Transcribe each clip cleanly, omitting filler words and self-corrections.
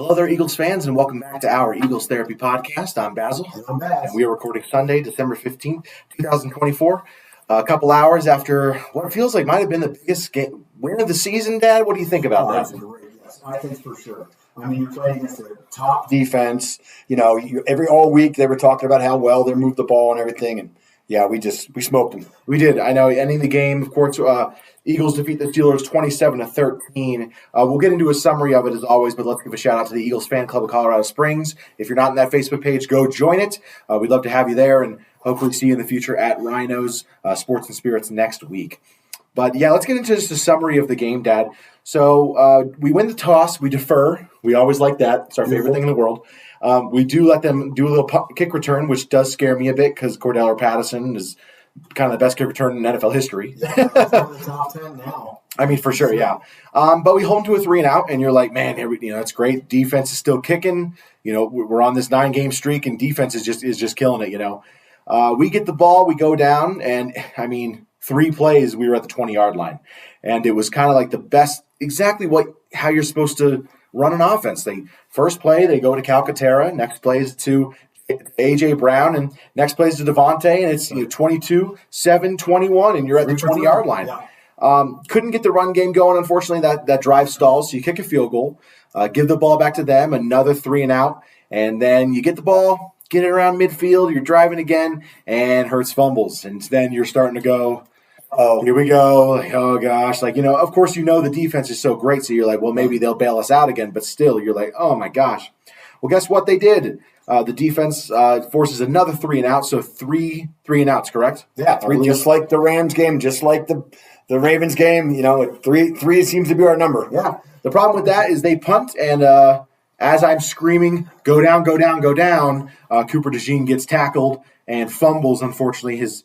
Hello there, Eagles fans, and welcome back to our Eagles Therapy Podcast. I'm Basil. And I'm Baz. And we are recording Sunday, December 15th, 2024. A couple hours after what feels like might have been the biggest win of the season, Dad. What do you think about that? Yes, I think for sure. I mean, you're playing against a top defense. You know, all week they were talking about how well they moved the ball and everything, and yeah, we smoked them. We did. I know. Ending the game, of course, Eagles defeat the Steelers 27-13. We'll get into a summary of it as always, but let's give a shout out to the Eagles Fan Club of Colorado Springs. If you're not in that Facebook page, go join it. We'd love to have you there, and hopefully see you in the future at Rhinos Sports and Spirits next week. But yeah, let's get into just a summary of the game, Dad. So we win the toss, we defer. We always like that. It's our favorite thing in the world. We do let them do a little kick return, which does scare me a bit because Cordell Patterson is kind of the best kick return in NFL history. Yeah, it's one of the top 10 now. I mean, for sure, yeah. But we hold them to a 3-and-out, and you're like, man, it's great. Defense is still kicking. You know, we're on this 9-game streak, and defense is just killing it. You know, we get the ball, we go down, and I mean, 3 plays, we were at the 20-yard line, and it was kind of like the best, exactly how you're supposed to run an offense. First play, they go to Calcaterra. Next play is to A.J. Brown, and next play is to Devonta, and it's 22-7, 21, and you're at the 20-yard line. Yeah. Couldn't get the run game going, unfortunately. That drive stalls, so you kick a field goal, give the ball back to them, another 3-and-out, and then you get the ball, get it around midfield, you're driving again, and Hurts fumbles, and then you're starting to go, oh, here we go. Like, oh, gosh. Of course, the defense is so great, so you're like, well, maybe they'll bail us out again. But still, you're like, oh, my gosh. Well, guess what they did? The defense forces another 3-and-out, so 3 3-and-outs, correct? Yeah, 3, just like the Rams game, just like the Ravens game. 3 seems to be our number. Yeah. The problem with that is they punt, and as I'm screaming, go down, go down, go down, Cooper DeJean gets tackled and fumbles, unfortunately, his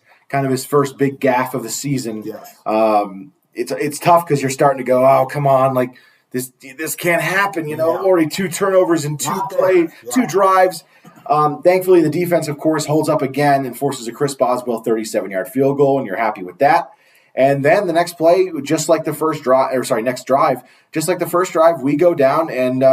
first big gaffe of the season. Yes. It's tough because you're starting to go, oh, come on, like this can't happen, already 2 turnovers in 2 drives. Thankfully, the defense, of course, holds up again and forces a Chris Boswell 37-yard field goal, and you're happy with that. And then the next play, just like the first drive, just like the first drive, we go down and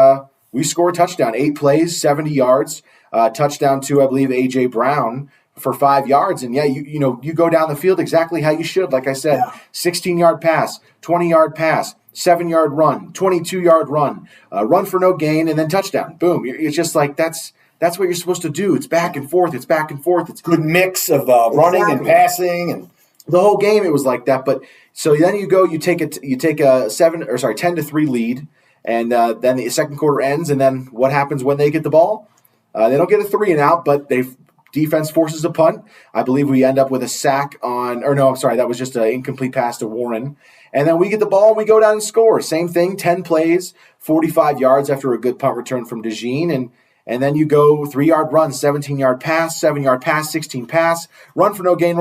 we score a touchdown. 8 plays, 70 yards, touchdown to, I believe, A.J. Brown for 5 yards. And yeah, you go down the field exactly how you should. Like I said, 16-yard pass, 20-yard pass, 7-yard run, 22-yard run, run for no gain, and then touchdown. Boom. It's just like that's what you're supposed to do. It's back and forth. It's back and forth. It's good mix of running and passing, and the whole game it was like that. But so then you take a 10-3 lead, and then the second quarter ends. And then what happens when they get the ball? They don't get a 3-and-out, but defense forces a punt. I believe we end up with a sack that was just an incomplete pass to Warren. And then we get the ball and we go down and score. Same thing, 10 plays, 45 yards after a good punt return from DeJean. And then you go 3-yard run, 17-yard pass, 7-yard pass, 16 pass, run for no gain,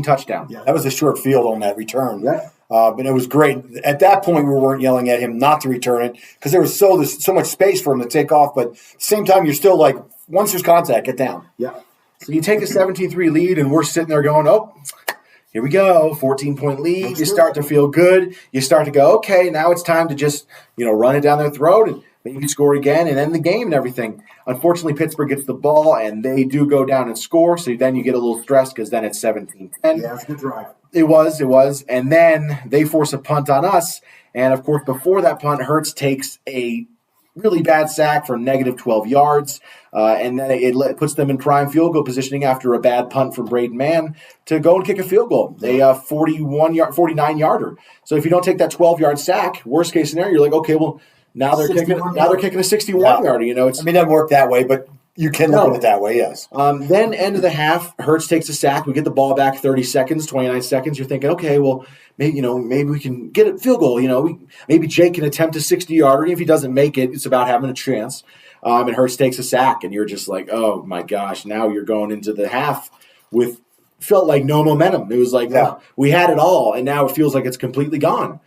touchdown. Yeah, that was a short field on that return. Yeah. But it was great. At that point, we weren't yelling at him not to return it because there was so much space for him to take off. But at the same time, you're still like, once there's contact, get down. Yeah. So you take a 17-3 lead, and we're sitting there going, oh, here we go, 14-point lead. You start to feel good. You start to go, okay, now it's time to just, run it down their throat and maybe score again and end the game and everything. Unfortunately, Pittsburgh gets the ball, and they do go down and score, so then you get a little stressed because then it's 17-10. Yeah, it's a good drive. It was. And then they force a punt on us, and, of course, before that punt, Hurts takes a really bad sack for negative 12 yards, and then it puts them in prime field goal positioning after a bad punt from Braden Mann to go and kick a field goal, a 49-yarder. So if you don't take that 12-yard sack, worst case scenario, you're like, okay, well, now they're kicking a 61-yarder. It doesn't work that way, but you can look at it that way, yes. Then end of the half, Hurts takes a sack. We get the ball back 30 seconds, 29 seconds. You're thinking, okay, well, maybe we can get a field goal. Maybe Jake can attempt a 60-yarder. If he doesn't make it, it's about having a chance. And Hurts takes a sack, and you're just like, oh, my gosh, now you're going into the half with felt like no momentum. It was like we had it all, and now it feels like it's completely gone.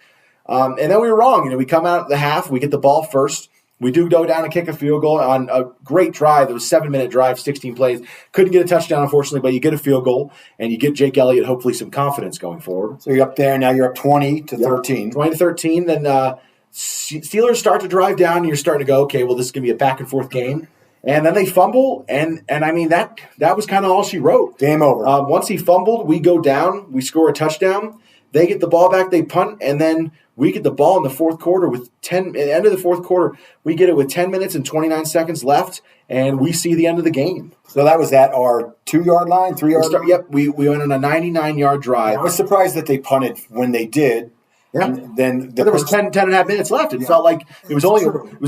And then we were wrong. We come out of the half, we get the ball first. We do go down and kick a field goal on a great drive. It was a 7-minute drive, 16 plays. Couldn't get a touchdown, unfortunately, but you get a field goal, and you get Jake Elliott hopefully some confidence going forward. So you're up there. Now you're up 20-13. 20-13. Then Steelers start to drive down, and you're starting to go, okay, well, this is going to be a back and forth game. And then they fumble, and I mean, that was kind of all she wrote. Game over. Once he fumbled, we go down, we score a touchdown. They get the ball back, they punt, and then we get the ball in the fourth quarter at the end of the fourth quarter, we get it with 10 minutes and 29 seconds left, and we see the end of the game. So that was at our 2-yard line, 3-yard line? Yep, we went on a 99-yard drive. I was surprised that they punted when they did. Yeah. And then there was 10 and a half minutes left. It felt like it was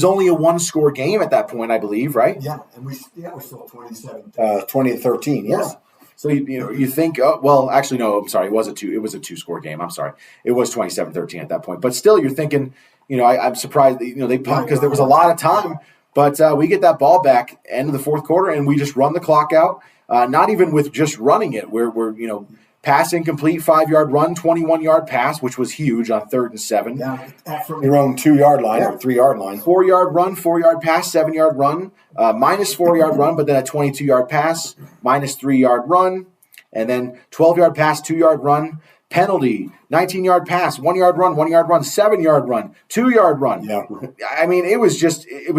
only a one-score game at that point, I believe, right? Yeah, and we're still 20-13, yes. Yeah. So you think, oh, well, actually no, I'm sorry, it was a 2-score game. I'm sorry, it was 27-13 at that point. But still, you're thinking, I'm surprised they pumped because there was a lot of time. But we get that ball back end of the fourth quarter, and we just run the clock out. Not even with just running it, we're pass incomplete, 5-yard run, 21-yard pass, which was huge on 3rd and 7. Yeah, from your own 2-yard line or 3-yard line. 4-yard run, 4-yard pass, 7-yard run, minus 4-yard run, but then a 22-yard pass, minus 3-yard run, and then 12-yard pass, 2-yard run, penalty, 19-yard pass, 1-yard run, 1-yard run, 7-yard run, 2-yard run. Yeah. I mean, it was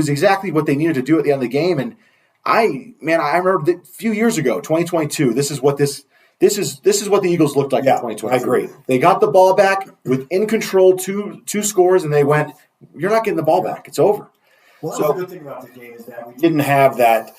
exactly what they needed to do at the end of the game. And I remember a few years ago, 2022, this is what the Eagles looked like in 2022. I agree. They got the ball back with in control two scores, and they went, you're not getting the ball back. It's over. Well, the good thing about the game is that we didn't have that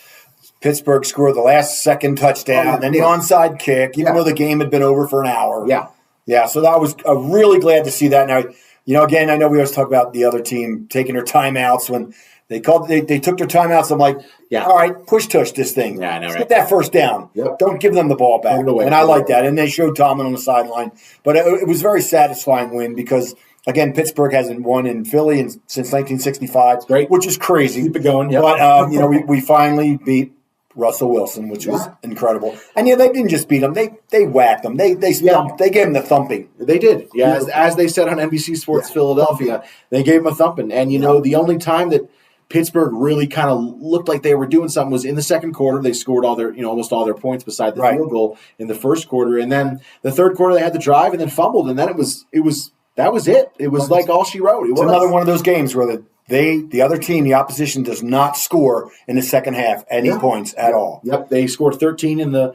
Pittsburgh score the last second touchdown, then the onside kick, even though the game had been over for an hour. Yeah. Yeah, so that was really glad to see that. Now, again, I know we always talk about the other team taking their timeouts when they took their timeouts. I'm like, all right, push-tush this thing. Yeah, I know, right? Get that first down. Yep. Don't give them the ball back. And I like that. And they showed Tomlin on the sideline. But it was a very satisfying win because, again, Pittsburgh hasn't won in Philly since 1965. Great. Which is crazy. Keep it going. Yep. But, we finally beat Russell Wilson, which was incredible. And, they didn't just beat him. They whacked them. They gave him the thumping. They did. Yeah, as they said on NBC Sports Philadelphia, they gave him a thumping. And, the only time that Pittsburgh really kind of looked like they were doing something was in the second quarter. They scored all their, almost all their points beside the field goal in the first quarter. And then the third quarter, they had the drive and then fumbled. And then that was it. It was like all she wrote. It's another one of those games where the other team, the opposition, does not score in the second half any points at all. Yep, they scored 13 in the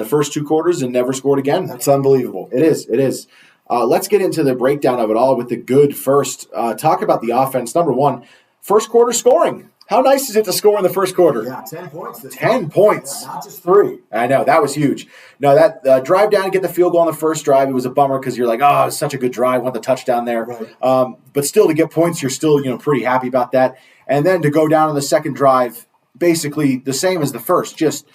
first 2 quarters and never scored again. That's unbelievable. It is. Let's get into the breakdown of it all with the good first. Talk about the offense. Number one, first quarter scoring. How nice is it to score in the first quarter? Yeah, 10 points. 10 points. Yeah, not just 3. I know, that was huge. No, that drive down and get the field goal on the first drive, it was a bummer because you're like, oh, it's such a good drive, want the touchdown there. Right. But still, to get points, you're still pretty happy about that. And then to go down on the second drive, basically the same as the first, just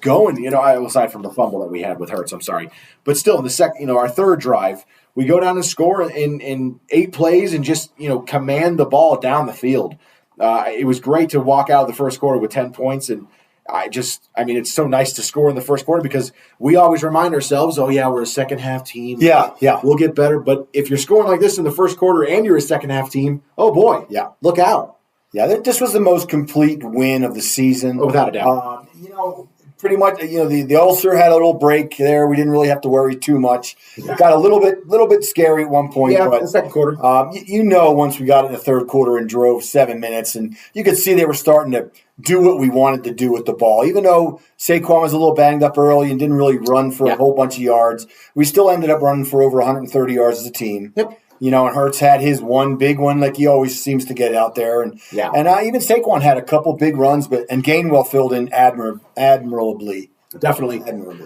going, aside from the fumble that we had with Hurts, I'm sorry. But still, in the second, our third drive, we go down and score in 8 plays and just, command the ball down the field. It was great to walk out of the first quarter with 10 points. And it's so nice to score in the first quarter because we always remind ourselves, oh, yeah, we're a second half team. Yeah. We'll get better. But if you're scoring like this in the first quarter and you're a second half team, oh, boy. Yeah. Look out. Yeah, this was the most complete win of the season. Oh, without a doubt. Pretty much, the ulcer had a little break there. We didn't really have to worry too much. It got a little bit scary at one point. Yeah, but the second quarter. Once we got in the third quarter and drove 7 minutes, and you could see they were starting to do what we wanted to do with the ball. Even though Saquon was a little banged up early and didn't really run for a whole bunch of yards, we still ended up running for over 130 yards as a team. Yep. And Hurts had his one big one like he always seems to get out there. And even Saquon had a couple big runs, and Gainwell filled in admirably. Definitely.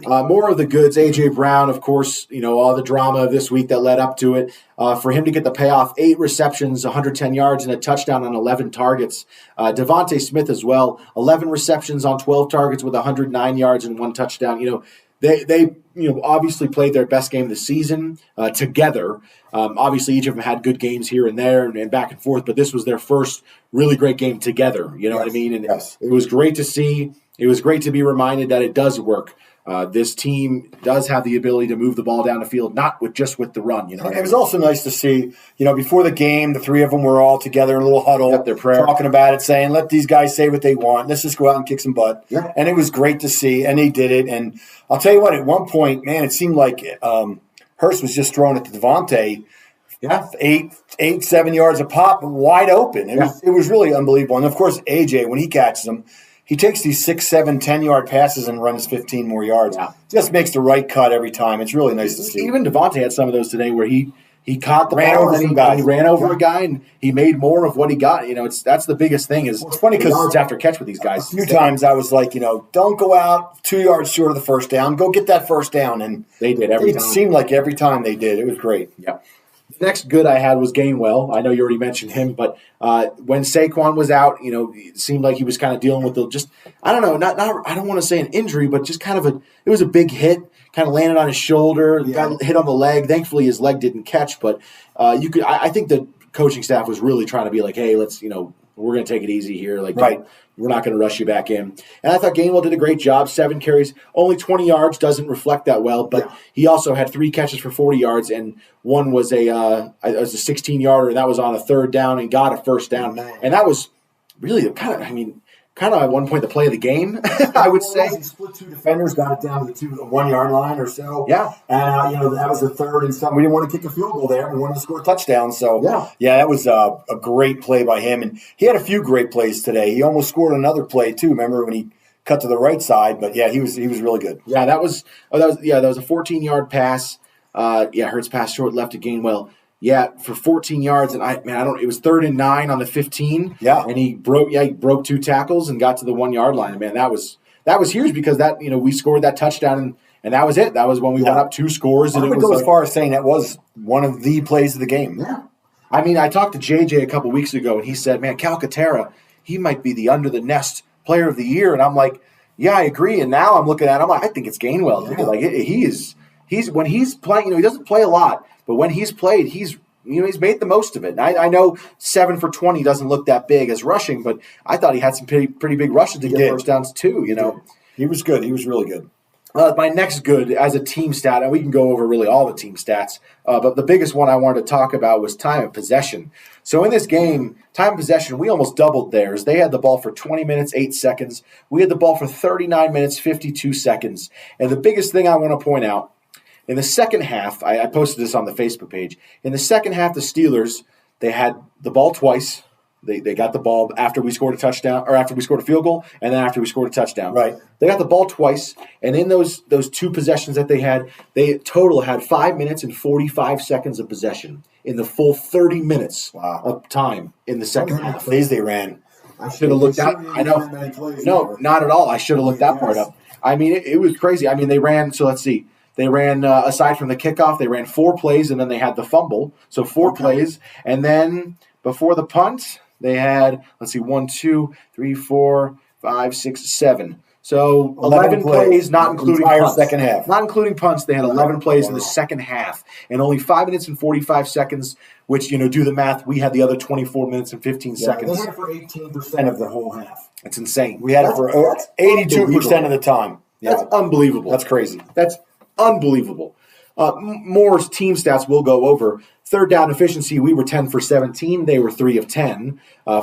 More of the goods. A.J. Brown, of course, all the drama of this week that led up to it. For him to get the payoff, 8 receptions, 110 yards, and a touchdown on 11 targets. Devonta Smith as well, 11 receptions on 12 targets with 109 yards and 1 touchdown. They obviously played their best game of the season together. Obviously, each of them had good games here and there and back and forth, but this was their first really great game together. You know what I mean? And it was great to see. It was great to be reminded that it does work. This team does have the ability to move the ball down the field, not just with the run. It was also nice to see, before the game, the 3 of them were all together in a little huddle, talking about it, saying, let these guys say what they want. Let's just go out and kick some butt. Yeah. And it was great to see, and they did it. And I'll tell you what, at one point, man, it seemed like Hurst was just throwing it to Devontae Yeah, 7 yards a pop, wide open. It was really unbelievable. And of course, AJ, when he catches them, he takes these 6, 7, 10-yard passes and runs 15 more yards. Yeah. Just makes the right cut every time. It's really nice to see. Even Devonta had some of those today where he caught the ball and he ran over a guy and he made more of what he got. That's the biggest thing is it's funny because yards after catch with these guys. A few times I was like, don't go out 2 yards short of the first down. Go get that first down. And they did every time. It seemed like every time they did. It was great. Yeah. The next good I had was Gainwell. I know you already mentioned him, but when Saquon was out, it seemed like he was kind of dealing with I don't know, not I don't want to say an injury, but just kind of it was a big hit, kind of landed on his shoulder, got hit on the leg. Thankfully, his leg didn't catch, but I think the coaching staff was really trying to be like, hey, let's, we're going to take it easy here. Like, right. We're not going to rush you back in. And I thought Gainwell did a great job. 7 carries, only 20 yards, doesn't reflect that well. But he also had 3 catches for 40 yards, and one was a 16-yarder, and that was on a third down and got a first down. And that was really kind of at one point the play of the game, I would say. He split 2 defenders, got it down to the 1 yard line or so. Yeah. And, that was the third and something. We didn't want to kick a field goal there. We wanted to score a touchdown. So, that was a great play by him. And he had a few great plays today. He almost scored another play, too. Remember when he cut to the right side? But, he was really good. Yeah, that was a 14-yard pass. Hurts pass short left to Gainwell. Yeah, for 14 yards, and it was 3rd and 9 on the 15. Yeah, and he broke 2 tackles and got to the 1 yard line. And man, that was huge because we scored that touchdown and that was it. That was when we went up 2 scores. And I would go as far as saying that was one of the plays of the game. Yeah, I talked to JJ a couple weeks ago, and he said, "Man, Calcaterra, he might be the under the nest player of the year." And I'm like, "Yeah, I agree." And now I'm looking at him, I think it's Gainwell. Yeah. Like he's when he's playing, he doesn't play a lot. But when he's played, he's made the most of it. I know 7 for 20 doesn't look that big as rushing, but I thought he had some pretty big rushes to get first downs too. He was good. He was really good. My next good as a team stat, and we can go over really all the team stats, but the biggest one I wanted to talk about was time of possession. So in this game, time of possession, we almost doubled theirs. They had the ball for 20 minutes, 8 seconds. We had the ball for 39 minutes, 52 seconds. And the biggest thing I want to point out, in the second half, I posted this on the Facebook page. In the second half, the Steelers, they had the ball twice. They got the ball after we scored a touchdown, or after we scored a field goal, and then after we scored a touchdown. Right. They got the ball twice, and in those 2 possessions that they had, they total had 5 minutes and 45 seconds of possession in the full 30 minutes of time in the second half. Plays they ran. I should have looked that. I know. No, not at all. I should have looked that part up. It was crazy. They ran. So let's see. They ran, aside from the kickoff, they ran 4 plays, and then they had the fumble. So 4 plays. And then before the punt, they had, 1, 2, 3, 4, 5, 6, 7. So 11 plays, not including punts. Second half. Not including punts. They had 11 plays in the second half. And only 5 minutes and 45 seconds, which, do the math, we had the other 24 minutes and 15 seconds. They had it for 18% of the whole half. That's insane. We had it for 82% of the time. That's unbelievable. That's crazy. That's unbelievable. More team stats we'll go over. Third down efficiency, we were 10 for 17. They were 3 of 10.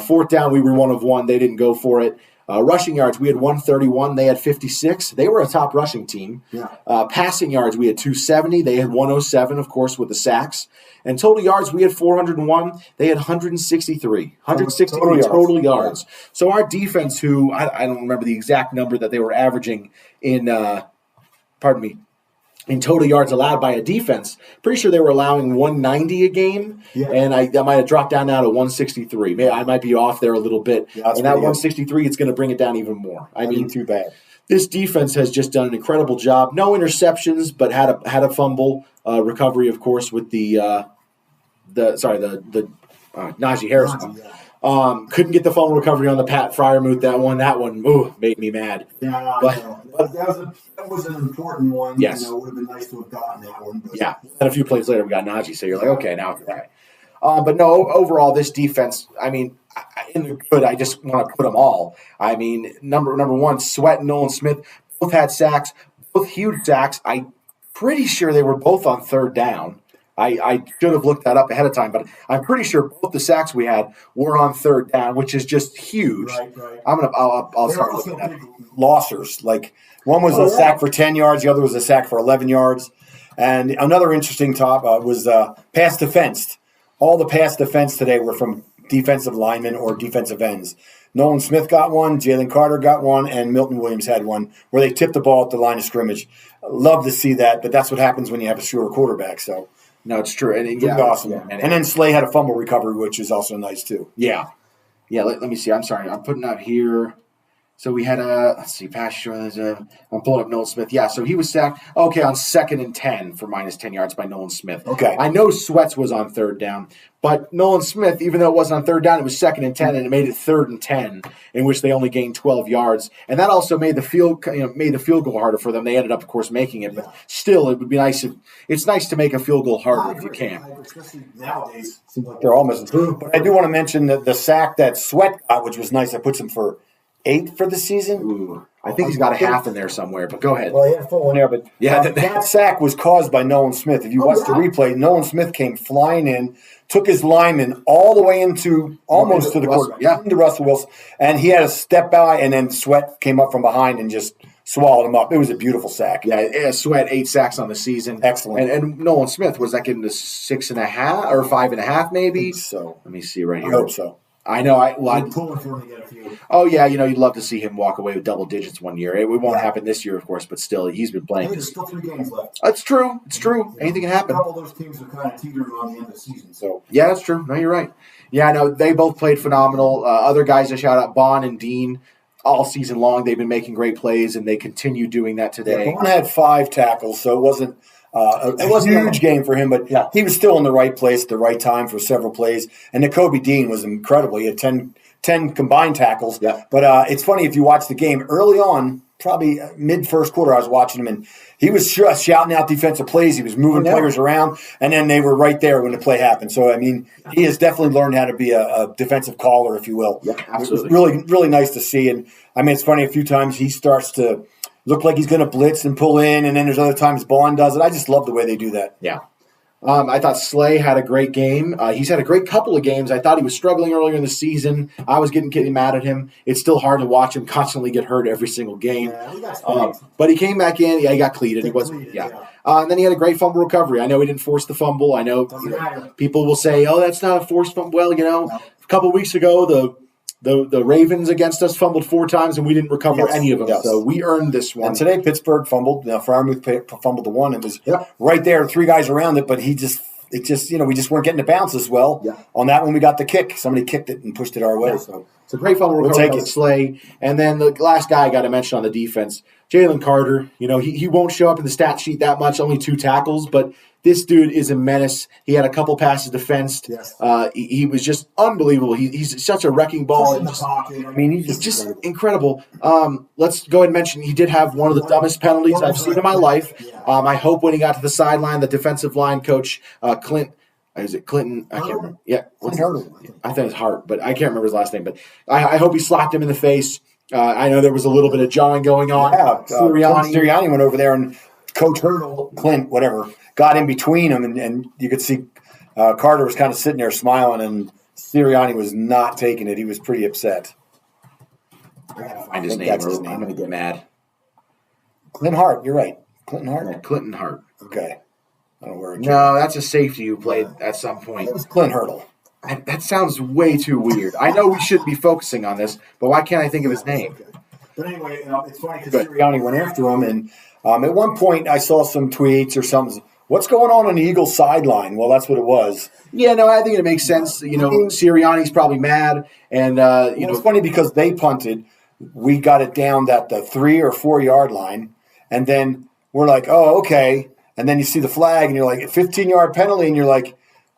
Fourth down, we were 1 of 1. They didn't go for it. Rushing yards, we had 131. They had 56. They were a top rushing team. Yeah. Passing yards, we had 270. They had 107, of course, with the sacks. And total yards, we had 401. They had 163. 163 total yards. So our defense, who I don't remember the exact number that they were averaging in total yards allowed by a defense. Pretty sure they were allowing 190 a game, and I might have dropped down now to 163. I might be off there a little bit. Yeah, and that 163, it's going to bring it down even more. Too bad. This defense has just done an incredible job. No interceptions, but had a fumble recovery, of course, with the Najee Harris one. Couldn't get the fumble recovery on the Pat Fryermuth. That one made me mad. Yeah, but that was an important one. Yes. It would have been nice to have gotten that one. But. Yeah. And a few plays later, we got Najee, so you're like, okay, now it's right. But no, overall, this defense, in the good, I just want to put them all. Number one, Sweat and Nolan Smith both had sacks, both huge sacks. I'm pretty sure they were both on third down. I should have looked that up ahead of time, but I'm pretty sure both the sacks we had were on third down, which is just huge. Right. I'll start looking at it. Lossers. Like one was a sack for 10 yards, the other was a sack for 11 yards. And another interesting top was pass defensed. all the pass defense today were from defensive linemen or defensive ends. Nolan Smith got one, Jalen Carter got one, and Milton Williams had one where they tipped the ball at the line of scrimmage. Love to see that, but that's what happens when you have a sure quarterback. So no, it's true. And awesome. Yeah. And then Slay had a fumble recovery, which is also nice too. Yeah. Yeah, let me see. I'm sorry. I'm putting out here. So we had let's see, pass. I'm pulling up Nolan Smith. Yeah, so he was sacked. Okay, on 2nd and 10 for minus 10 yards by Nolan Smith. Okay. I know Sweats was on 3rd down, but Nolan Smith, even though it wasn't on 3rd down, it was 2nd and 10, and it made it 3rd and 10, in which they only gained 12 yards. And that also made the field goal harder for them. They ended up, of course, making it, but still, it would be nice. It's nice to make a field goal harder if you can. Especially nowadays, seems like they're almost true. But I do want to mention the sack that Sweat got, which was nice. I put him for 8 for the season. Ooh, I think he's got a half in there somewhere, but go ahead. Well, he had a full one there, but that sack was caused by Nolan Smith. If you watch the replay, Nolan Smith came flying in, took his lineman all the way into almost to the quarterback, into Russell Wilson, and he had a step by, and then Sweat came up from behind and just swallowed him up. It was a beautiful sack. Yeah, Sweat 8 sacks on the season. Excellent. And Nolan Smith, was that getting to 6.5 or 5.5 maybe? I think so. Let me see right here. I hope so. I know. I'm pulling for him to get a few. Oh, yeah. You'd love to see him walk away with double digits one year. It won't happen this year, of course, but still, he's been playing. There's still 3 games left. That's true. It's true. Anything can happen. A couple of those teams are kind of teetering on the end of the season. So yeah, that's true. No, you're right. Yeah, no, they both played phenomenal. Other guys to shout out, Bond and Dean, all season long, they've been making great plays, and they continue doing that today. Bond had 5 tackles, so it wasn't a huge game for him, but he was still in the right place at the right time for several plays. And Nakobe Dean was incredible. He had 10 combined tackles. Yeah. But it's funny, if you watch the game early on, probably mid-first quarter, I was watching him, and he was shouting out defensive plays. He was moving players around, and then they were right there when the play happened. So, I mean, he has definitely learned how to be a defensive caller, if you will. Yeah, absolutely. It was really, really nice to see. And, I mean, it's funny, a few times he starts to look like he's going to blitz and pull in, and then there's other times Bond does it. I just love the way they do that. Yeah. I thought Slay had a great game. He's had a great couple of games. I thought he was struggling earlier in the season. I was getting mad at him. It's still hard to watch him constantly get hurt every single game. But he came back in. Yeah, he got cleated. And then he had a great fumble recovery. I know he didn't force the fumble. I know people will say, "Oh, that's not a forced fumble." Well, a couple of weeks ago, the Ravens against us fumbled 4 times, and we didn't recover any of them. Yes. So we earned this one. And today, Pittsburgh fumbled. Freiermuth fumbled the one. It was right there, 3 guys around it, but we just weren't getting the bounce as well. Yeah. On that one, we got the kick. Somebody kicked it and pushed it our way. Yeah. So it's a great fumble recovery by Slay. And then the last guy I got to mention on the defense, Jalen Carter. He won't show up in the stat sheet that much, only 2 tackles, but this dude is a menace. He had a couple passes defensed. Yes. He was just unbelievable. He's such a wrecking ball. In the pocket. I mean, he's just incredible. Let's go ahead and mention he did have one of the dumbest penalties I've seen in my life. I hope when he got to the sideline, the defensive line coach, Clint, is it Clinton? I can't remember. Yeah. I think it's Hart, but I can't remember his last name. But I hope he slapped him in the face. I know there was a little bit of jawing going on. Yeah. Sirianni went over there, and Coach Hurdle, Clint, whatever, got in between them, and you could see Carter was kind of sitting there smiling, and Sirianni was not taking it. He was pretty upset. I gotta find his name. I'm going to get mad. Clint Hart, you're right. Clinton Hart? Yeah, Clinton Hart. Okay. I don't know where No, that's a safety who played at some point. It was Clint Hurdle. That sounds way too weird. I know we shouldn't be focusing on this, but why can't I think of his name? Okay. But anyway, it's funny because Sirianni went after him, and at one point I saw some tweets or something. What's going on the Eagles sideline? Well, that's what it was. Yeah, no, I think it makes sense. Sirianni's probably mad, and it's funny because they punted. We got it down at the 3 or 4 yard line, and then we're like, "Oh, okay." And then you see the flag, and you're like, "15-yard penalty," and you're like,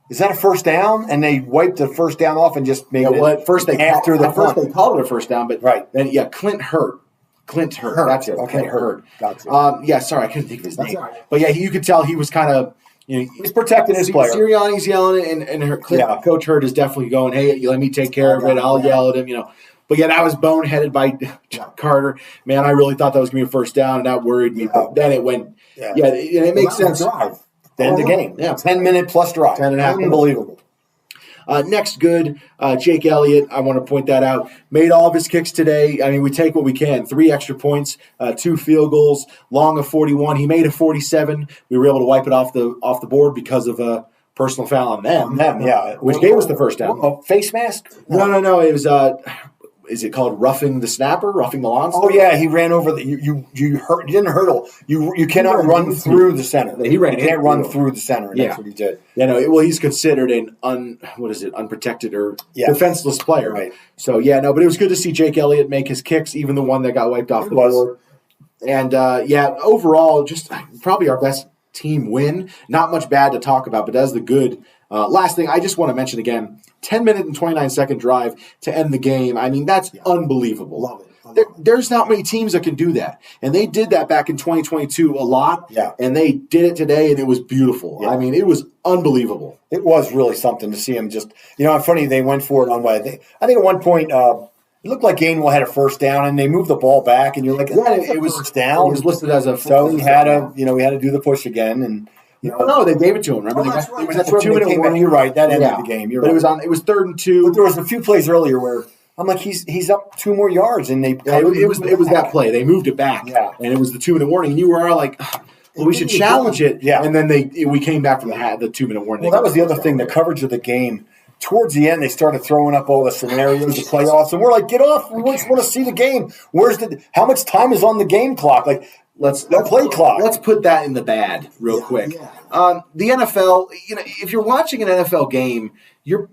"Is that a first down?" And they wiped the first down off and just made it. First they called it a first down, but then Clint Hurt. That's it. Okay, Clint Hurt. Gotcha. Sorry, I couldn't think of his name. Right. But yeah, you could tell he was kind of, he's protecting his player. Sirianni's yelling, and Coach Hurt is definitely going, "Hey, let me take care of it. I'll yell at him." But yeah, that was boneheaded by Carter. Man, I really thought that was going to be a first down, and that worried me. But then it went. Yeah, it makes sense. Drive. The end of the game. Yeah, 10-minute plus drive. 10.5. Unbelievable. Next good, Jake Elliott, I want to point that out, made all of his kicks today. I mean, we take what we can. 3 extra points, 2 field goals, long of 41. He made a 47. We were able to wipe it off the board because of personal foul on them. Yeah. Which gave us the first down. Face mask? No. It was is it called roughing the snapper, roughing the lawn? Oh yeah, he ran over the you didn't hurdle. You cannot run through the center. He ran. You can't run through the center. And that's what he did. Yeah, no. Well, he's considered an unprotected or defenseless player. Right. So but it was good to see Jake Elliott make his kicks, even the one that got wiped off the board. And overall, just probably our best team win. Not much bad to talk about, but that's the good. Last thing, I just want to mention again, 10-minute and 29-second drive to end the game. I mean, that's unbelievable. Love it. There's not many teams that can do that. And they did that back in 2022 a lot. Yeah. And they did it today, and it was beautiful. Yeah. I mean, it was unbelievable. It was really something to see him just, it's funny, they went for it on what I think at one point, it looked like Gainwell had a first down, and they moved the ball back, and you're like, it was first down. It was listed as a so we had to do the push again, and no, they gave it to him. Remember, that's right. It was at the 2-minute warning. You're right. That ended the game. You're but right. It was 3rd and 2. But there was a few plays earlier where I'm like, he's up 2 more yards, and it was that play. They moved it back, and it was the 2-minute warning, and you were all like, well, we should challenge it. Yeah, and then we came back from the 2-minute warning. Well, that was the other thing. The coverage of the game. Towards the end, they started throwing up all the scenarios, the playoffs, and we're like, get off. We just want to see the game. How much time is on the game clock? Like, let's play clock. Let's put that in the bad real quick. Yeah. The NFL, if you're watching an NFL game, you're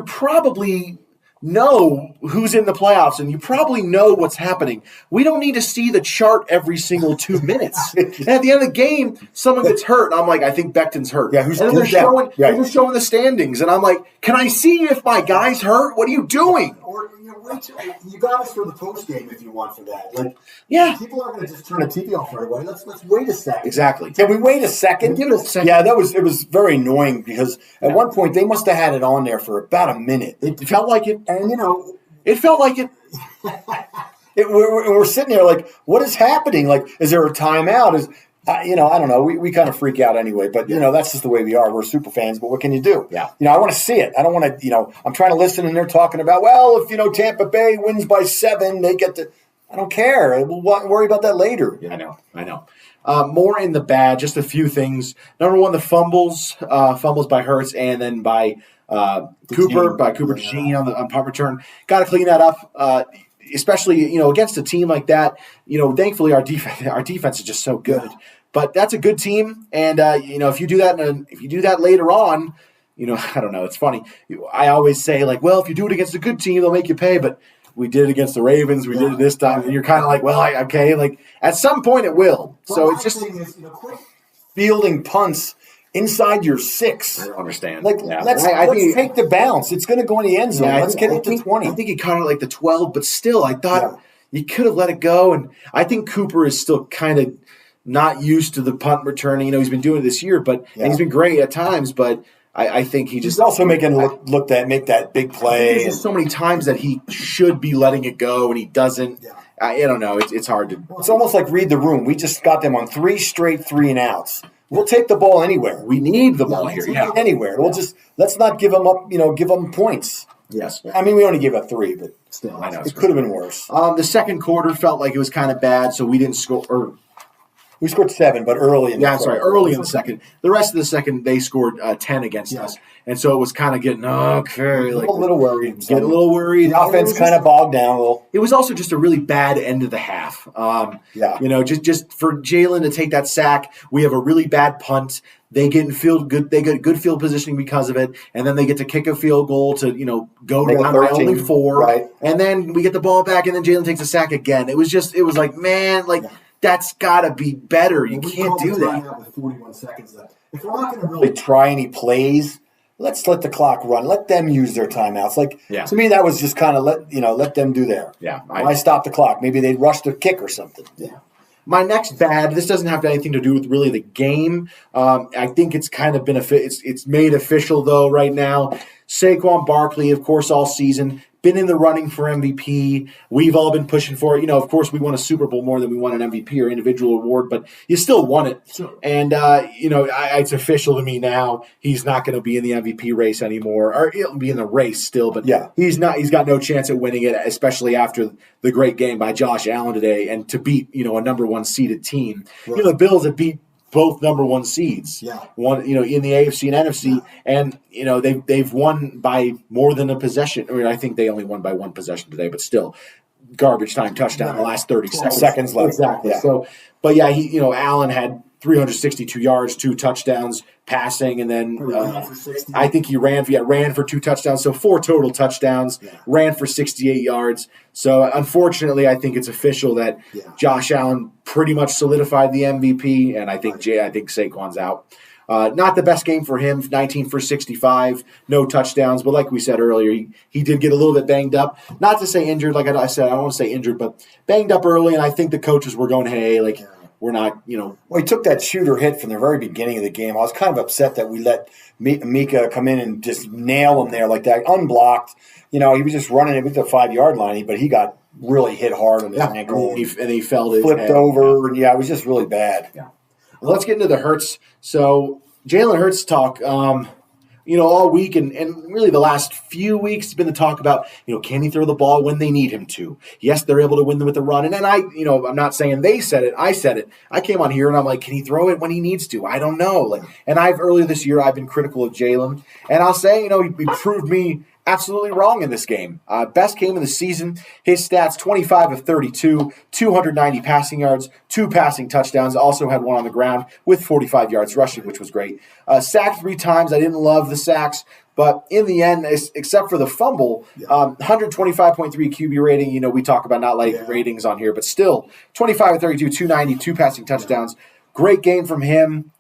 probably know who's in the playoffs, and you probably know what's happening. We don't need to see the chart every single 2 minutes. And at the end of the game, someone gets hurt, and I'm like, I think Becton's hurt. Yeah, they're just showing the standings, and I'm like, can I see if my guy's hurt? What are you doing? Or you got us for the post game if you want for that. People aren't going to just turn the TV off right away. Let's wait a second. Exactly. Can we wait a second? Give it a second. Yeah, it was very annoying because at one point they must have had it on there for about a minute. It felt like it, and it felt like it. We're sitting there like, what is happening? Like, is there a timeout? I don't know. We kind of freak out anyway, but that's just the way we are. We're super fans, but what can you do? Yeah. I want to see it. I don't want to. I'm trying to listen, and they're talking about, well, if Tampa Bay wins by 7, they get to. I don't care. We'll worry about that later. Yeah, I know. More in the bad. Just a few things. Number one, the fumbles by Hurts, and then by Cooper DeJean on punt return. Got to clean that up. Especially against a team like that. Thankfully our defense is just so good. Yeah. But that's a good team, and if you do that later on, I don't know. It's funny. I always say like, well, if you do it against a good team, they'll make you pay. But we did it against the Ravens. We did it this time, and you're kind of like, well, okay. Like at some point it will. So it's just quit fielding punts inside your 6. I don't understand. Let's take the bounce. It's going to go in the end zone. Let's get it to 20. I think he caught it like the 12, but still, I thought you could have let it go. And I think Cooper is still kind of not used to the punt returning. He's been doing it this year, but and he's been great at times. But I think he's also making make that big play. There's so many times that he should be letting it go and he doesn't. Yeah. I don't know. It's hard to. It's almost like read the room. We just got them on 3 straight 3-and-outs. We'll take the ball anywhere. We need the ball here. Anywhere. We'll just let's not give them up. Give them points. Yes. I mean, we only gave up 3, but still, I know it could have been worse. The second quarter felt like it was kind of bad, so we didn't score. We scored 7, but early in the early in the second. The rest of the second, they scored 10 against us. And so it was kind of getting, a little worried. Get a little worried. The offense kind of bogged down a little. It was also just a really bad end of the half. Just for Jalen to take that sack, we have a really bad punt. They get good field positioning because of it, and then they get to kick a field goal to go down by only 4, right? And then we get the ball back, and then Jalen takes a sack again. It was like, man, that's got to be better. You can't do that. With 41 seconds left. If we're not going to really try any plays, let's let the clock run. Let them use their timeouts. To me, that was just kind of let them do there. Yeah, I stopped the clock. Maybe they'd rush the kick or something. Yeah. My next bad. This doesn't have anything to do with really the game. I think it's kind of been it's made official though right now. Saquon Barkley, of course, all season been in the running for MVP. We've all been pushing for it. Of course, we won a Super Bowl more than we won an MVP or individual award, but you still won it. Sure. And, it's official to me now. He's not going to be in the MVP race anymore, or he'll be in the race still, but he's not. He's got no chance at winning it, especially after the great game by Josh Allen today and to beat, a number 1 seeded team. Right. The Bills have beat both number one seeds. Yeah. One, in the AFC and NFC, and they've won by more than a possession. I mean, I think they only won by one possession today, but still, garbage time touchdown in the last 30 seconds left. Exactly. Yeah. So, but yeah, Allen had 362 yards, 2 touchdowns passing, and then I think he ran for 2 touchdowns, so 4 total touchdowns, ran for 68 yards. So unfortunately, I think it's official that Josh Allen pretty much solidified the MVP, and I think Saquon's out. Not the best game for him, 19 for 65, no touchdowns. But like we said earlier, he did get a little bit banged up. Not to say injured, like I said, I don't want to say injured, but banged up early, and I think the coaches were going, hey, we're not, Well, he took that shooter hit from the very beginning of the game. I was kind of upset that we let Mika come in and just nail him there like that, unblocked. He was just running it with the 5-yard line, but he got really hit hard on his ankle. And he fell. Flipped over, and it was just really bad. Yeah. Well, let's get into the Hurts. So Jalen Hurts talk, all week and really the last few weeks has been the talk about, can he throw the ball when they need him to? Yes, they're able to win them with the run. And then I'm not saying they said it. I said it. I came on here and I'm like, can he throw it when he needs to? I don't know. Earlier this year, I've been critical of Jalen. And I'll say, he proved me absolutely wrong in this game. Best game of the season. His stats, 25 of 32, 290 passing yards, 2 passing touchdowns. Also had 1 on the ground with 45 yards rushing, which was great. Sacked 3 times. I didn't love the sacks. But in the end, except for the fumble, 125.3 QB rating. We talk about not ratings on here, but still 25 of 32, 290, 2 passing touchdowns. Great game from him.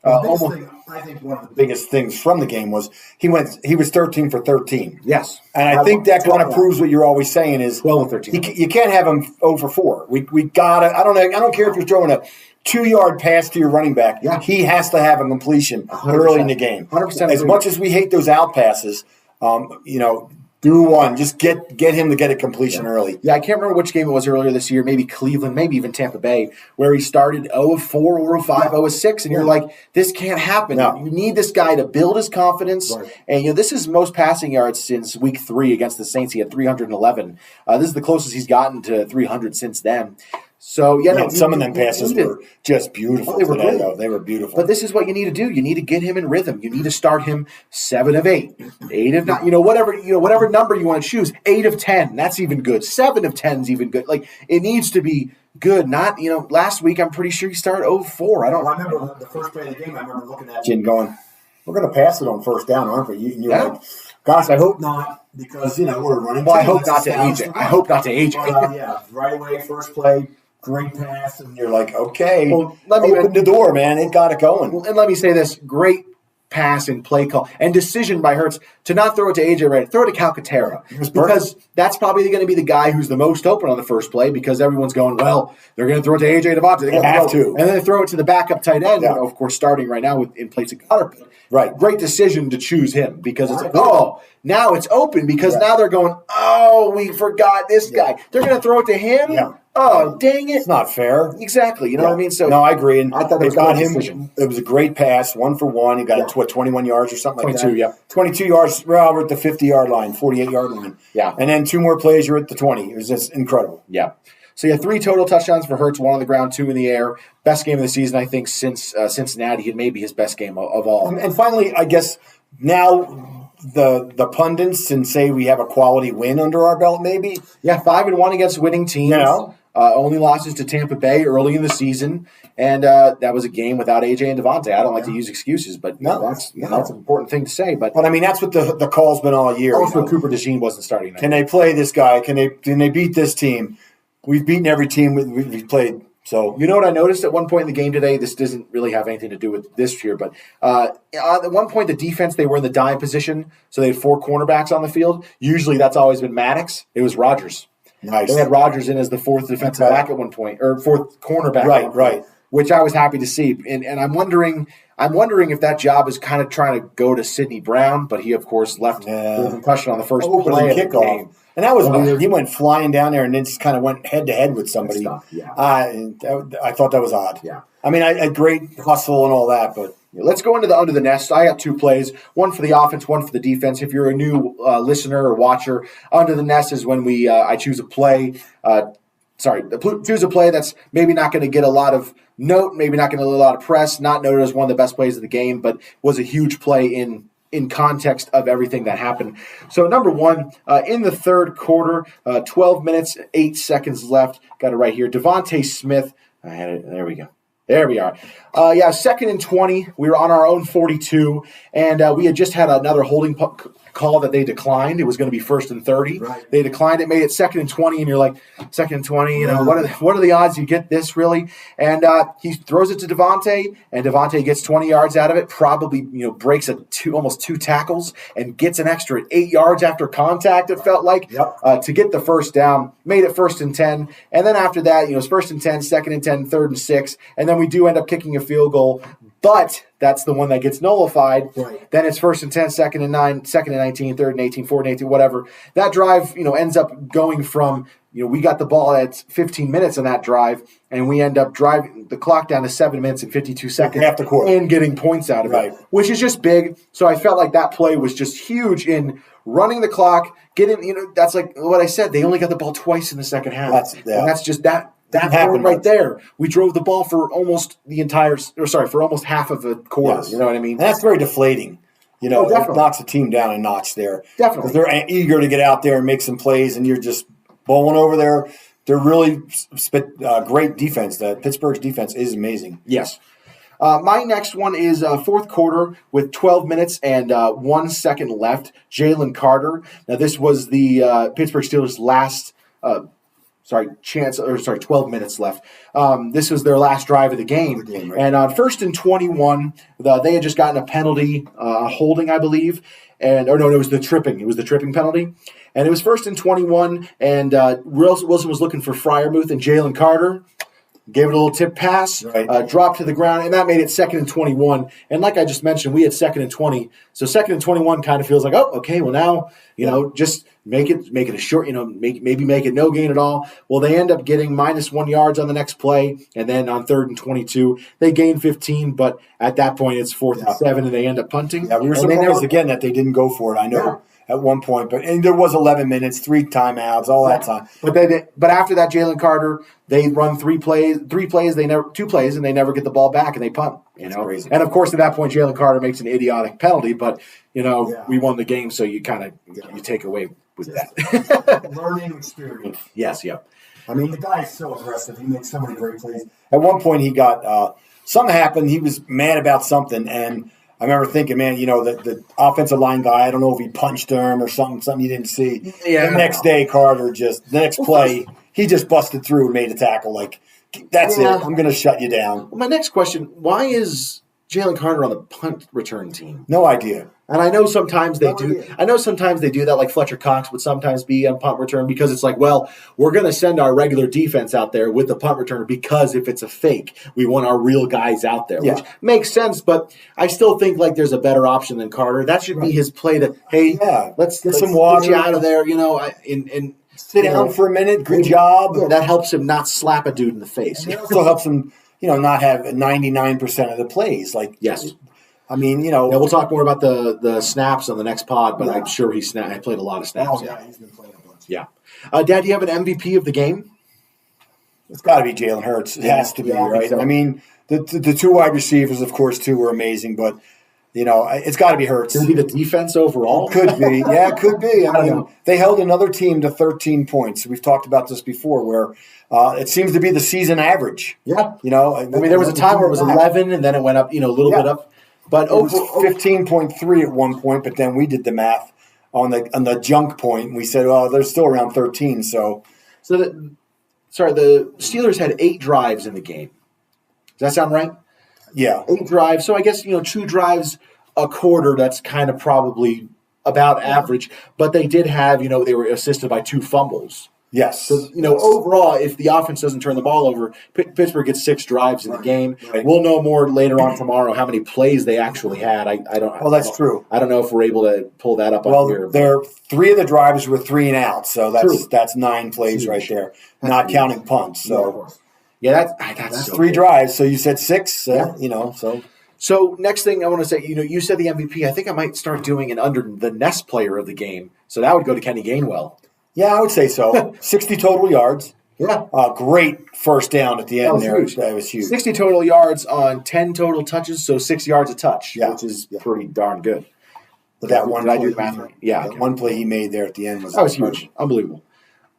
I think one of the biggest things from the game was he was 13 for 13. Yes. And I think that kind of proves what you're always saying is 12 and 13. You can't have him 0 for 4. We got to – I don't care if you're throwing a 2-yard pass to your running back. Yeah. He has to have a completion 100%. Early in the game. 100%. As much as we hate those out passes, do one. Just get him to get a completion early. Yeah, I can't remember which game it was earlier this year, maybe Cleveland, maybe even Tampa Bay, where he started 0 of 4, 0 of 5, 0 of 6, and you're like, this can't happen. No. You need this guy to build his confidence. Right. And, this is most passing yards since week 3 against the Saints. He had 311. This is the closest he's gotten to 300 since then. So, some of them passes were just beautiful today, though. They were beautiful. But this is what you need to do. You need to get him in rhythm. You need to start him 7 of 8, 8 of 9, whatever number you want to choose. 8 of 10, that's even good. 7 of 10 is even good. It needs to be good. Not, last week I'm pretty sure he started 0 of 4. I remember the first play of the game, I remember looking at you and going, we're going to pass it on first down, aren't we? And you're like, gosh, I hope not, because, we're running. Well, I hope not to age it. Right away, first play. Great pass, and you're like, okay, open the door, man. It got it going. And let me say this, great pass and play call and decision by Hurts to not throw it to A.J. Reddick, throw it to Calcaterra. Because that's probably going to be the guy who's the most open on the first play because everyone's going, well, they're going to throw it to A.J. Devonta. They have to. And then they throw it to the backup tight end, of course, starting right now in place of Cutter. Right. Great decision to choose him because it's now it's open because now they're going, we forgot this guy. They're going to throw it to him? Yeah. Oh, dang it. It's not fair. Exactly. You know what I mean? So no, I agree. And I thought it got him. Decision. It was a great pass, 1 for 1. He got 21 yards or something like that. 22, yeah. 22 yards. Well, we're at the 50-yard line, 48-yard line. Yeah. And then 2 more plays, you're at the 20. It was just incredible. Yeah. So you have 3 total touchdowns for Hurts, 1 on the ground, 2 in the air. Best game of the season, I think, since Cincinnati. Maybe his best game of all. And finally, I guess now the pundits and say we have a quality win under our belt, maybe. Yeah, 5-1 against winning teams. Only losses to Tampa Bay early in the season, and that was a game without AJ and Devontae. I don't like to use excuses, but that's an important thing to say. But I mean, that's what the call's been all year. Also, Cooper DeJean wasn't starting. Can they play this guy? Can they beat this team? We've beaten every team we've played. So you know what I noticed at one point in the game today? This doesn't really have anything to do with this year, but at one point the defense, they were in the dime position, so they had 4 cornerbacks on the field. Usually that's always been Maddox. It was Rodgers. Nice. They had Rodgers in as the 4th defensive back at one point, or 4th cornerback. Right. Which I was happy to see, and I'm wondering if that job is kind of trying to go to Sidney Brown, but he of course left with a concussion on the first play of the game. And that was weird. He went flying down there and then just kind of went head to head with somebody. Yeah. I thought that was odd. Yeah. I mean, a great hustle and all that, but. Let's go into the under the nest. I got 2 plays, one for the offense, one for the defense. If you're a new listener or watcher, under the nest is when I choose a play. choose a play that's maybe not going to get a lot of note, maybe not going to get a lot of press, not noted as one of the best plays of the game, but was a huge play in context of everything that happened. So number one, in the third quarter, 12 minutes, 8 seconds left. Got it right here. Devonta Smith. I had it. There we go. There we are. 2nd and 20. We were on our own 42, and we had just had another holding call that they declined. It was going to be 1st and 30. Right. They declined it, made it 2nd and 20, and you're like, 2nd and 20, what are the odds you get this, really? And he throws it to Devonta, and Devonta gets 20 yards out of it, probably breaks almost 2 tackles, and gets an extra 8 yards after contact, it felt like, to get the first down. Made it 1st and 10, and then after that, it's 1st and 10, 2nd and 10, 3rd and 6, and then we do end up kicking a field goal, but that's the one that gets nullified. Right. Then it's 1st and 10, 2nd and 9, 2nd and 19, 3rd and 18, 4th and 18, whatever. That drive, ends up going from, we got the ball at 15 minutes on that drive, and we end up driving the clock down to 7 minutes and 52 seconds half the quarter, and getting points out of it, which is just big. So I felt like that play was just huge in running the clock, getting, that's like what I said. They only got the ball twice in the second half. And that's just that. That happened right there. We drove the ball for almost for almost half of a quarter. Yes. You know what I mean? And that's very deflating. It knocks the team down a notch there. Definitely. Because they're eager to get out there and make some plays, and you're just bowling over there. They're really great defense. Pittsburgh's defense is amazing. Yes. My next one is fourth quarter with 12 minutes and 1 second left. Jalen Carter. Now, this was the Pittsburgh Steelers' last 12 minutes left. This was their last drive of the game. Right? And on 1st and 21, they had just gotten a penalty, holding, I believe. It was the tripping. It was the tripping penalty. And it was 1st and 21, and Wilson was looking for Freiermuth, and Jalen Carter gave it a little tip pass, dropped to the ground, and that made it 2nd and 21. And like I just mentioned, we had 2nd and 20. So 2nd and 21 kind of feels like, oh, okay, well now, just make it a short, maybe make it no gain at all. Well, they end up getting -1 yards on the next play, and then on 3rd and 22, they gain 15, but at that point it's 4th and 7, and they end up punting. Yeah, we were surprised again that they didn't go for it. I know at one point, and there was 11 minutes, 3 timeouts, all that time. But after that, Jalen Carter, they run 2 plays, and they never get the ball back, and they punt. Crazy. And of course, at that point, Jalen Carter makes an idiotic penalty, but we won the game, so you kind of you take away with that. Learning experience. Yes, yeah. I mean, the guy is so aggressive. He makes so many great plays. At one point, he got something happened. He was mad about something, and I remember thinking, man, the offensive line guy, I don't know if he punched him or something you didn't see. Yeah. The next day, Carter the next play, he just busted through and made a tackle. Like, that's it. I'm going to shut you down. My next question, why is Jalen Carter on the punt return team? No idea. And I know sometimes they do. I know sometimes they do that, like Fletcher Cox would sometimes be on punt return because it's like, well, we're going to send our regular defense out there with the punt returner because if it's a fake, we want our real guys out there, which makes sense. But I still think like there's a better option than Carter. That should be his play. That let's get some water, get you out of there, and sit down for a minute. Good job. That helps him not slap a dude in the face. And it also helps him, not have 99% of the plays. Like yes. I mean, we'll talk more about the snaps on the next pod, but I'm sure he played a lot of snaps. Oh, yeah, he's been playing a bunch. Yeah. Dad, do you have an MVP of the game? It's got to be Jalen Hurts. It has to be, right? So. I mean, the 2 wide receivers, of course, too, were amazing, but, it's got to be Hurts. Could it be the defense overall? Could be. Yeah, it could be. I mean, they held another team to 13 points. We've talked about this before where it seems to be the season average. Yeah. I mean, there was a time where it was 11, and then it went up, a little bit up. But it was 15.3 at one point, but then we did the math on the junk point, and we said, well, they're still around 13. So the Steelers had 8 drives in the game. Does that sound right? Yeah. 8 drives. So I guess, 2 drives a quarter, that's kind of probably about average. But they did have, they were assisted by 2 fumbles. Yes. So, overall, if the offense doesn't turn the ball over, Pittsburgh gets 6 drives in the game. Right. We'll know more later on tomorrow how many plays they actually had. I don't. Well, that's true. I don't know if we're able to pull that up on here. Well, 3 of the drives were 3 and out, so that's 9 plays right there, not counting punts. So that's 3 drives. So you said 6. So. So next thing I want to say, you said the MVP. I think I might start doing an under the Nest player of the game. So that would go to Kenny Gainwell. Yeah, I would say so. 60 total yards. Yeah. Great first down at the end there. Huge. That was huge. 60 total yards on 10 total touches, so 6 yards a touch, which is pretty darn good. But that one play, one play he made there at the end was huge. Unbelievable.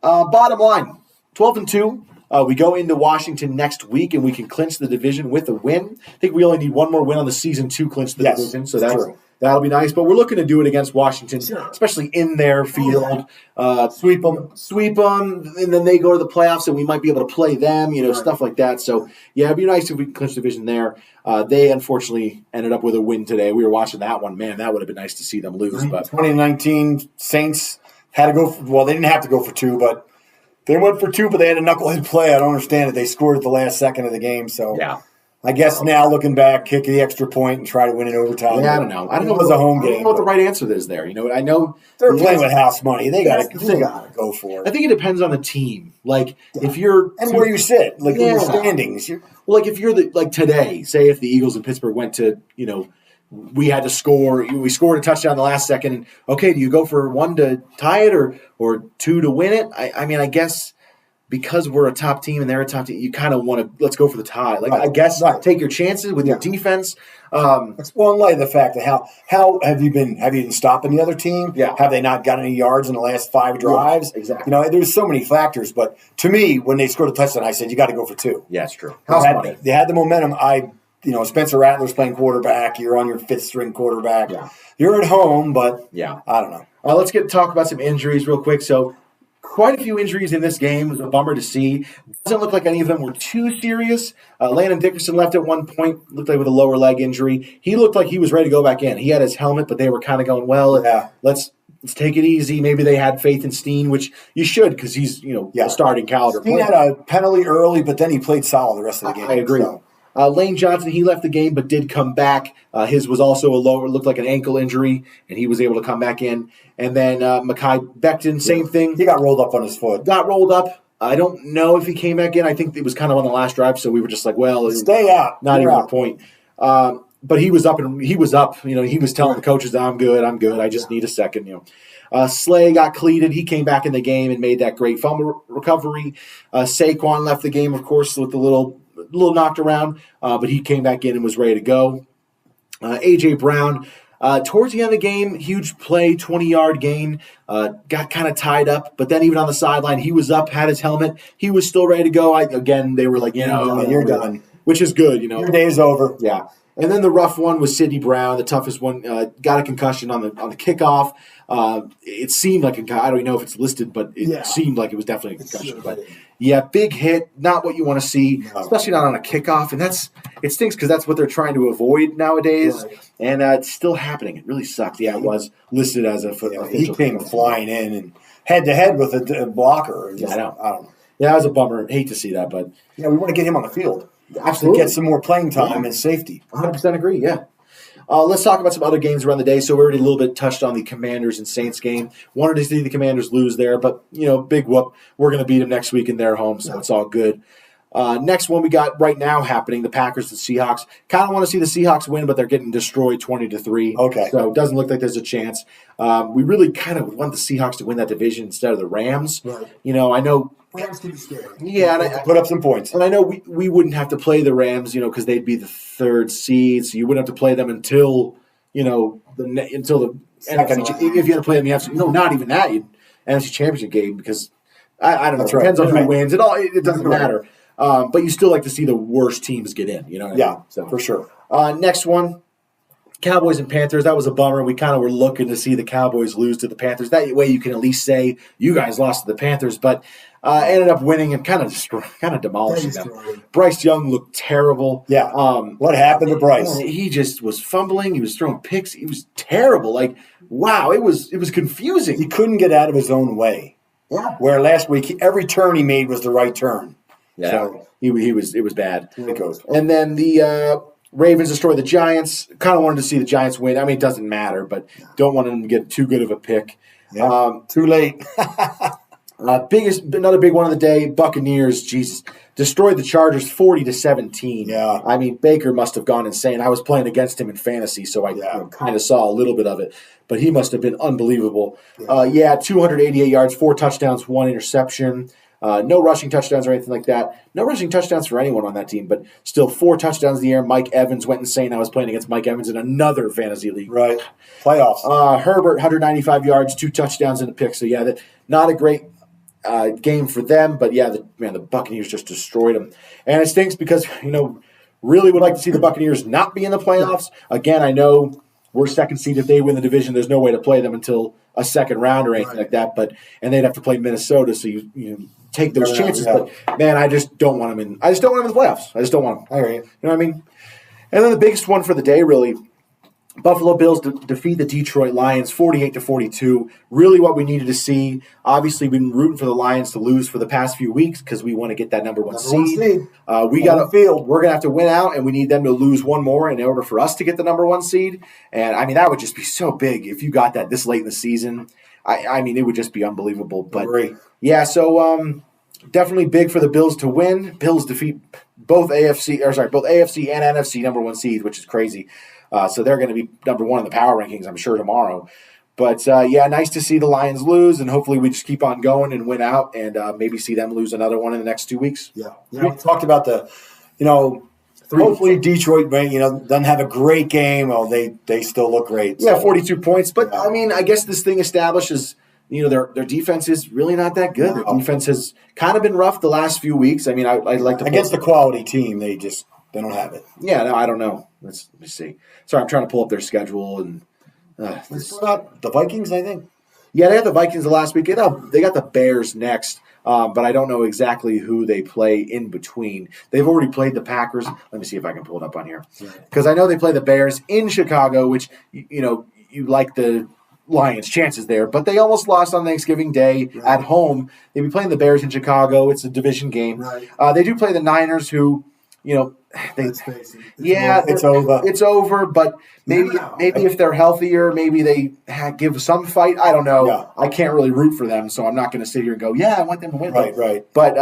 Bottom line, 12-2. We go into Washington next week, and we can clinch the division with a win. I think we only need one more win on the season to clinch the division, so that'll be nice. But we're looking to do it against Washington, especially in their field. Sweep them, and then they go to the playoffs, and we might be able to play them, stuff like that. So, it'd be nice if we can clinch the division there. They, unfortunately, ended up with a win today. We were watching that one. Man, that would have been nice to see them lose. But 2019 Saints had to go they didn't have to go for 2, but they went for 2, but they had a knucklehead play. I don't understand it. They scored at the last second of the game. So I guess now looking back, kick the extra point and try to win in overtime. Yeah, I don't know. I don't know if it was a home game. I don't know what the right answer is there. I know they're playing with house money. They got to go for it. I think it depends on the team. Like if you're where you sit, in the standings. Like if you're today, say if the Eagles in Pittsburgh went to we had to score. We scored a touchdown in the last second. And, okay, do you go for 1 to tie it or 2 to win it? I mean, I guess because we're a top team and they're a top team, you kind of want to let's go for the tie. I guess take your chances with your defense. It's in light of the fact that how have you been stopping the other team? Yeah. Have they not got any yards in the last 5 drives? Yeah, exactly. There's so many factors. But to me, when they scored a touchdown, I said you got to go for 2. Yeah, it's true. They had the momentum. Spencer Rattler's playing quarterback. You're on your 5th string quarterback. Yeah. You're at home, but I don't know. Let's talk about some injuries real quick. So quite a few injuries in this game. It was a bummer to see. Doesn't look like any of them were too serious. Landon Dickerson left at one point, looked like with a lower leg injury. He looked like he was ready to go back in. He had his helmet, but they were kind of going, let's take it easy. Maybe they had faith in Steen, which you should because he's a starting caliber player. He had a penalty early, but then he played solid the rest of the game. I agree. So. Lane Johnson, he left the game but did come back. His was also looked like an ankle injury, and he was able to come back in. And then Mekhi Becton, same thing. He got rolled up on his foot. Got rolled up. I don't know if he came back in. I think it was kind of on the last drive, so we were just like, stay out. Not even a point. But he was up, and he was up. He was telling the coaches, I'm good. I just need a second. Slay got cleated. He came back in the game and made that great fumble recovery. Saquon left the game, of course, with a little knocked around, but he came back in and was ready to go. A.J. Brown, towards the end of the game, huge play, 20-yard gain, got kind of tied up, but then even on the sideline, he was up, had his helmet. He was still ready to go. They were like, you're done. Which is good, Your day's over. Yeah. And then the rough one was Sidney Brown, the toughest one. Got a concussion on the kickoff. It seemed like I don't know if it's listed, but it seemed like it was definitely a concussion. But big hit, not what you want to see, especially not on a kickoff. And it stinks because that's what they're trying to avoid nowadays. Right. And it's still happening. It really sucked. Yeah, it was listed as a foot. He came flying in and head to head with a blocker. I don't know. Yeah, it was a bummer. Hate to see that, but we want to get him on the field. Absolutely. To get some more playing time and safety. 100% agree, yeah. Let's talk about some other games around the day. So we already a little bit touched on the Commanders and Saints game. Wanted to see the Commanders lose there, but, big whoop. We're going to beat them next week in their home, so it's all good. Next one we got right now happening, the Packers and Seahawks. Kind of want to see the Seahawks win, but they're getting destroyed 20-3. Okay. So it doesn't look like there's a chance. We really kind of want the Seahawks to win that division instead of the Rams. Right. I know Rams can be scary. Yeah, and put up some points. And I know we wouldn't have to play the Rams, because they'd be the 3rd seed, so you wouldn't have to play them until the NFC. If you had to play them, not even that, NFC Championship game because I don't know. It depends on who wins. It doesn't matter. But you still like to see the worst teams get in. You know what I mean? So for sure. Next one. Cowboys and Panthers, that was a bummer. We kind of were looking to see the Cowboys lose to the Panthers. That way you can at least say you guys lost to the Panthers, but ended up winning and kind of demolishing them. Bryce Young looked terrible. Yeah. What happened to Bryce? He just was fumbling. He was throwing picks. He was terrible. Wow, it was confusing. He couldn't get out of his own way. Yeah. Where last week, every turn he made was the right turn. Yeah. So, it was bad. It goes. And then the Ravens destroy the Giants. Kind of wanted to see the Giants win. I mean, it doesn't matter, but don't want them to get too good of a pick. Yeah. Too late. Another big one of the day, Buccaneers, Jesus, destroyed the Chargers 40-17. Yeah. I mean, Baker must have gone insane. I was playing against him in fantasy, so I kind of saw a little bit of it. But he must have been unbelievable. 288 yards, 4 touchdowns, 1 interception. No rushing touchdowns or anything like that. No rushing touchdowns for anyone on that team, but still 4 touchdowns in the air. Mike Evans went insane. I was playing against Mike Evans in another fantasy league. Right. Playoffs. Herbert, 195 yards, 2 touchdowns in the pick. So, yeah, not a great game for them. But, yeah, the Buccaneers just destroyed them. And it stinks because, really would like to see the Buccaneers not be in the playoffs. Again, I know we're second seed. If they win the division, there's no way to play them until a second round or anything like that. And they'd have to play Minnesota, so you take those chances. Yeah. But man, I just don't want them in. I just don't want them in the playoffs. I just don't want them. I hear you. You know what I mean? And then the biggest one for the day, really, Buffalo Bills defeat the Detroit Lions 48-42. Really what we needed to see. Obviously, we've been rooting for the Lions to lose for the past few weeks because we want to get that number one seed. We're going to have to win out, and we need them to lose one more in order for us to get the number 1 seed. And, I mean, that would just be so big if you got that this late in the season. I mean, it would just be unbelievable. But, yeah, so definitely big for the Bills to win. Bills defeat both AFC and NFC number 1 seed, which is crazy. So they're going to be number 1 in the power rankings, I'm sure, tomorrow. But, yeah, nice to see the Lions lose, and hopefully we just keep on going and win out and maybe see them lose another one in the next 2 weeks. Yeah. We talked about hopefully Detroit, doesn't have a great game. Well, they still look great. So. Yeah, 42 points. But, I mean, I guess this thing establishes, their defense is really not that good. Their defense has kind of been rough the last few weeks. I mean, I like to against the quality team, they don't have it. Yeah, no, I don't know. Let me see. Sorry, I'm trying to pull up their schedule. And the Vikings, I think. Yeah, they had the Vikings the last week. They got the Bears next, but I don't know exactly who they play in between. They've already played the Packers. Let me see if I can pull it up on here. Because I know they play the Bears in Chicago, which, you like the Lions' chances there. But they almost lost on Thanksgiving Day at home. They'll be playing the Bears in Chicago. It's a division game. Right. They do play the Niners, who – it's over. It's over, but maybe if they're healthier, maybe they give some fight. I don't know. Yeah. I can't really root for them, so I'm not going to sit here and go, I want them to win. Right. But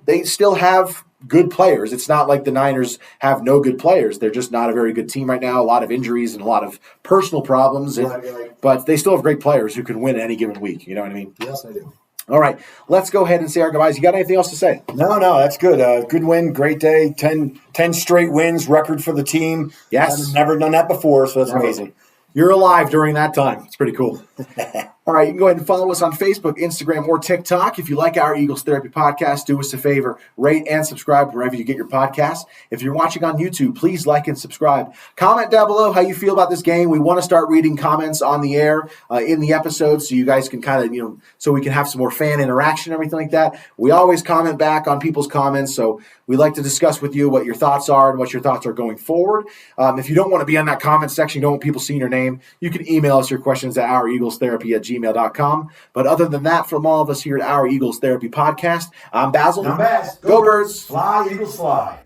they still have good players. It's not like the Niners have no good players. They're just not a very good team right now. A lot of injuries and a lot of personal problems. But they still have great players who can win any given week. You know what I mean? Yes, I do. All right, let's go ahead and say our goodbyes. You got anything else to say? No, that's good. Good win, great day. 10 straight wins, record for the team. Yes. I've never done that before, so that's amazing. You're alive during that time. It's pretty cool. All right, you can go ahead and follow us on Facebook, Instagram, or TikTok. If you like our Eagles Therapy podcast, do us a favor. Rate and subscribe wherever you get your podcasts. If you're watching on YouTube, please like and subscribe. Comment down below how you feel about this game. We want to start reading comments on the air in the episode so you guys can kind of, so we can have some more fan interaction and everything like that. We always comment back on people's comments, so we like to discuss with you what your thoughts are and what your thoughts are going forward. If you don't want to be on that comment section, you don't want people seeing your name, you can email us your questions at oureaglestherapy@gmail.com. But other than that, from all of us here at Our Eagles Therapy Podcast, I'm Basil. I'm Baz. Go Birds. Fly, Eagles, fly.